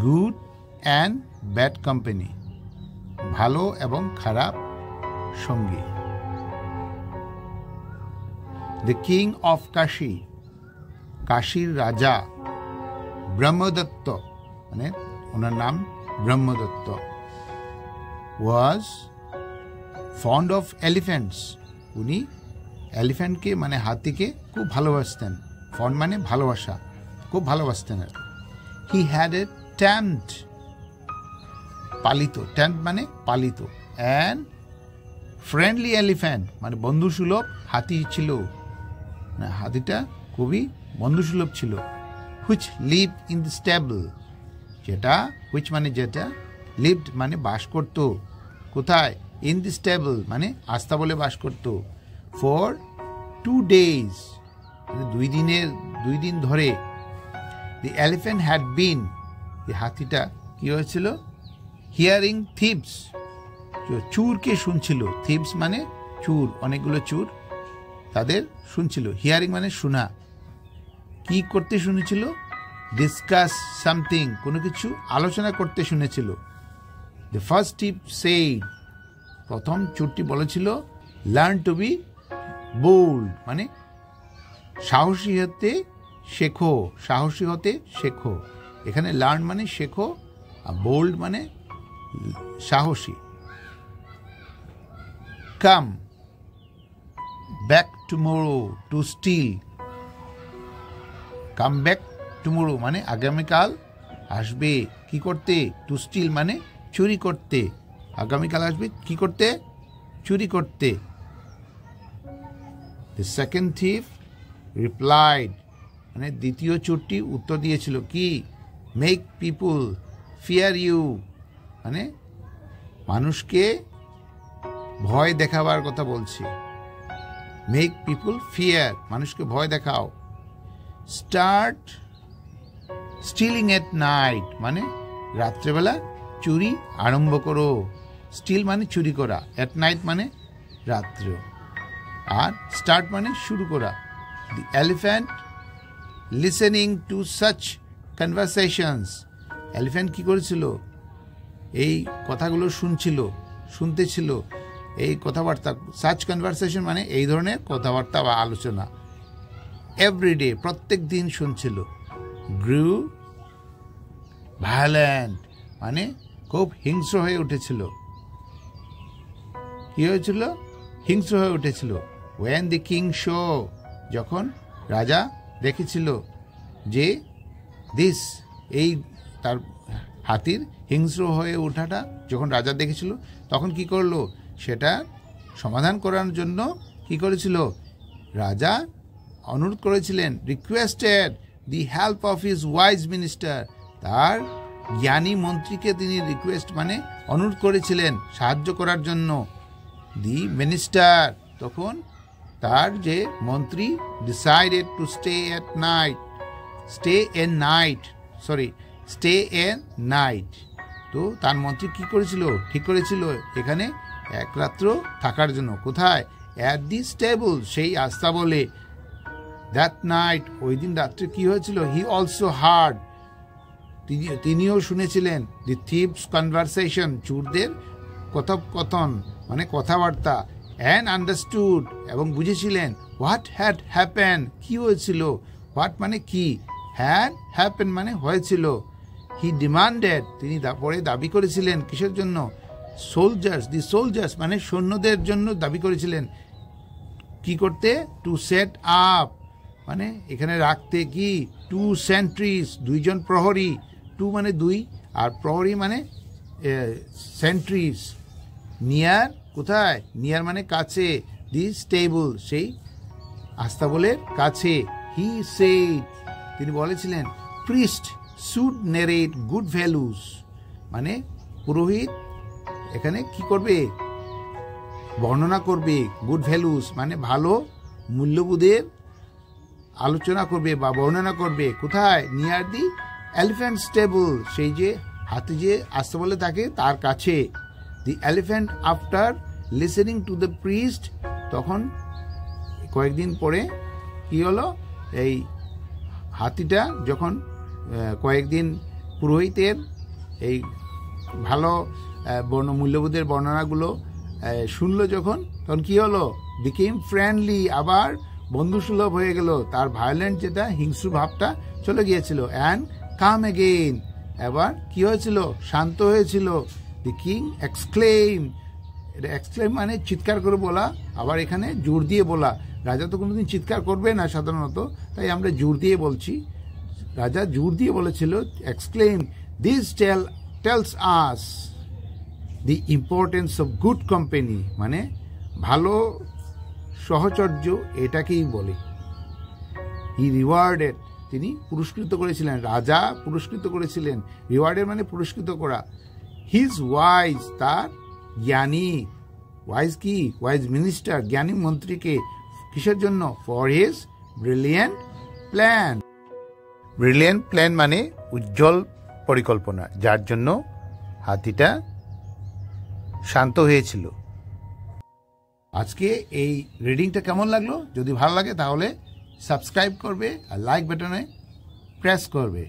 Good and bad company, ভালো এবং খারাপ সঙ্গী। দ্য কিং অফ কাশী, কাশীর রাজা ব্রহ্মদত্ত, মানে ওনার নাম ব্রহ্মদত্ত, ওয়াজ ফন্ড অফ এলিফ্যান্টস, উনি এলিফ্যান্টকে মানে হাতিকে খুব ভালোবাসতেন। ফন্ড মানে ভালোবাসা, খুব ভালোবাসতেন। হি হ্যাড এ ট্যাম্পড, পালিত, ট্যাম্প মানে পালিত, অ্যান্ড ফ্রেন্ডলি এলিফ্যান্ট মানে বন্ধুসুলভ হাতি ছিল, হাতিটা খুবই বন্ধুসুলভ ছিল। Which live in the stable, যেটা হুইচ মানে যেটা, লিভড মানে বাস করত, কোথায়, ইন দ্য স্টেবল মানে আস্তাবলে বাস করত, ফর 2 days, মানে 2 দিন ধরে। দি এলিফ্যান্ট হ্যাড বিন, এই হাতিটা কি হয়েছিল, হিয়ারিং থিপস, চুরকে শুনছিল। থিপস মানে চুর, অনেকগুলো চুর, তাদের শুনছিল। হিয়ারিং মানে শোনা, কি করতে শুনেছিল, ডিসকাস সামথিং, কোনো কিছু আলোচনা করতে শুনেছিল। দ্য ফার্স্ট টিপ সেইড, প্রথম চুরটি বলেছিল, লার্ন টু বি বোল্ড, মানে সাহসী হতে শেখো, সাহসী হতে শেখো। এখানে লার্ন মানে শেখো, আর বোল্ড মানে সাহসী। Come back tomorrow to still, come back tomorrow মানে আগামীকাল আসবে, কি করতে, টু স্টিল মানে চুরি করতে, আগামীকাল আসবে কি করতে, চুরি করতে। The second thief replied, মানে দ্বিতীয় চোরটি উত্তর দিয়েছিল কি, মেক পিপুল ফিয়ার ইউ, মানে মানুষকে ভয় দেখাবার কথা বলছে। মেক পিপুল ফিয়ার, মানুষকে ভয় দেখাও। স্টার্ট স্টিলিং এট নাইট, মানে রাত্রেবেলা চুরি আরম্ভ করো। স্টিল মানে চুরি করা, এট নাইট মানে রাত্রে, আর স্টার্ট মানে শুরু করা। The elephant listening to such conversations, elephant কি করেছিল, এই কথাগুলো শুনতেছিল, এই কথাবার্তা। সাচ কনভারসেশন মানে এই ধরনের কথাবার্তা বা আলোচনা। এভরিডে প্রত্যেক দিন শুনছিল। গ্রু ভায়োলেন্ট মানে খুব হিংস্র হয়ে উঠেছিল। কি হয়েছিল, হিংস্র হয়ে উঠেছিল। ওয়েন দি কিং শো, যখন রাজা দেখেছিল যে দিস, এই তার হাতির হিংস্র হয়ে ওঠাটা যখন রাজা দেখেছিল, তখন কি করলো, সেটা সমাধান করার জন্য কি করেছিল, রাজা অনুরোধ করেছিলেন, requested the help of his wise minister, তার জ্ঞানী মন্ত্রীকে তিনি রিকোয়েস্ট মানে অনুরোধ করেছিলেন সাহায্য করার জন্য। দি মিনিস্টার, তখন তার যে মন্ত্রী, decided to stay A night, তো তার মন্ত্রী কি করেছিল, ঠিক করেছিল এখানে এক রাত্র থাকার জন্য। কোথায়, অ্যাট দি স্টেবল, সেই আস্তাবলে। দ্যাট নাইট, ওই দিন রাত্রে কি হয়েছিল, হি অলসো হার্ড, তিনিও শুনেছিলেন, দি থিপস কনভারসেশন, চুরদের কথোপকথন মানে কথাবার্তা। অ্যান্ড আন্ডারস্টুড, এবং বুঝেছিলেন, হোয়াট হ্যাড হ্যাপেন, কি হয়েছিল, হোয়াট মানে কি, হ্যাড হ্যাপেন মানে হয়েছিল। হি ডিমান্ডেড, তিনি পরে দাবি করেছিলেন, কিসের জন্য, সোলজার্স মানে সৈন্যদের জন্য দাবি করেছিলেন। কি করতে, টু সেট আপ মানে এখানে রাখতে, কি, 2 সেন্ট্রিজ, 2জন প্রহরী, 2 মানে 2, আর প্রহরী মানে সেন্ট্রিজ। নিয়ার, কোথায়, নিয়ার মানে কাছে, দি স্টেবল সেই আস্তাবলের কাছে। হি সেড, তিনি বলেছিলেন, প্রিস্ট শুড নেরেট গুড ভ্যালুস, মানে পুরোহিত এখানে কি করবে, বর্ণনা করবে, গুড ভ্যালুস মানে ভালো মূল্যবোধের আলোচনা করবে বা বর্ণনা করবে। কোথায়, নিয়ার দি এলিফ্যান্ট স্টেবল, সেই যে হাতি যে আস্তাবলে থাকে তার কাছে। The elephant after listening to the priest, তখন কয়েকদিন পরে কি হলো, এই হাতিটা যখন কয়েকদিন পুরোহিতের এই ভালো মূল্যবোধের বর্ণনাগুলো শুনলো যখন, তখন কি হলো, বিকেম ফ্রেন্ডলি, আবার বন্ধুসুলভ হয়ে গেল। তার ভায়োলেন্ট যেটা হিংস্র ভাবটা চলে গিয়েছিল। অ্যান্ড কাম এগেইন, এবার কি হয়েছিল, শান্ত হয়েছিল। দি কিং এক্সক্লেম, এটা এক্সক্লেম মানে চিৎকার করে বলা, আবার এখানে জোর দিয়ে বলা। রাজা তো কোনোদিন চিৎকার করবে না সাধারণত, তাই আমরা জোর দিয়ে বলছি। রাজা জোর দিয়ে বলেছিল, exclaim, this tells us the importance of good company, মানে ভালো সহচর্য এটাকেই বলে। হি রিওয়ার্ডেড, তিনি পুরস্কৃত করেছিলেন, রাজা পুরস্কৃত করেছিলেন। রিওয়ার্ডেড মানে পুরস্কৃত করা। হিজ ওয়াইজ, তার জ্ঞানী, ওয়াইজ কি, ওয়াইজ মিনিস্টার, জ্ঞানী মন্ত্রীকে, কিসের জন্য, for his brilliant plan. Brilliant plan মানে উজ্জ্বল পরিকল্পনা, যার জন্য হাতিটা শান্ত হয়েছিল। আজকে এই রিডিংটা কেমন লাগলো? যদি ভালো লাগে তাহলে সাবস্ক্রাইব করবে আর লাইক বাটনে প্রেস করবে।